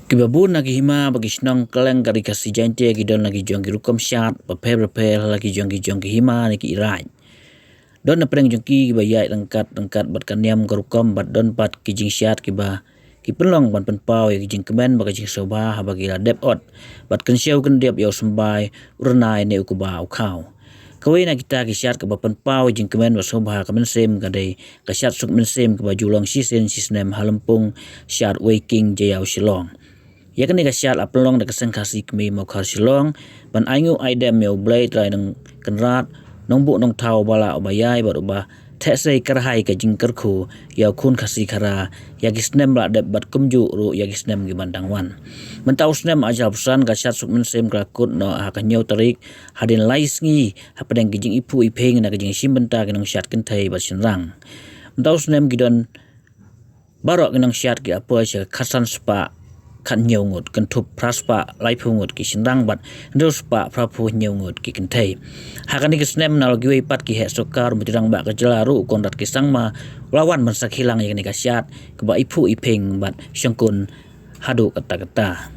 Kibabun lagi hima bagi senang keleng kari kasih jante don lagi jong ki rukom Shad papel lagi jong ki hima ni ki irai. Don na preng jong ki bayai tangkat bat kaniam garukom bat don pat ki jing Shad ki pelong ban penpau ya ki jing kemen bagi jing soba bagi la dep ot bat kan siau kan diap yau sembai urnai ne ukuba ukau. Kawai na kita ki Shad ke penpau jing kemen bat soba ka Mynsiem kadai ka Shad suk Mynsiem ke bajulong sisen sisnem Lympung Shad waking jayau silong. Ya kan ni Shad apelong de keseng kasih kemi mau khar silong ban aingu aidem meu blai trai nang kenrat nong bu nong tau bala obayai bat ubah thesei karhai ka jing kerku ya kun kasih kara ya gisnem la de bat kumju ru ya gisnem gi bandangwan mentau snem aja pesan ka Shad suk Mynsiem krakut no ha ka nyau tarik hadin lais ngi ha pedeng gi jing Iphuh Iphieng na ka jing simbenta ki nong Shad kentai bat sinrang mentau snem gidon barok ki nong Shad ki apa sya khasan spa kan nyongut kan thup praspa laiphungut ki sinrang bat ndospa prapu nyongut ki kentai hakan ki snem nal gi pat ki he sokar mutirang ba ka jelaru kondat ki sangma lawan mansak hilang ya ni ka Shad ke ba Iphuh Iphieng bat syangkun hadu kata-kata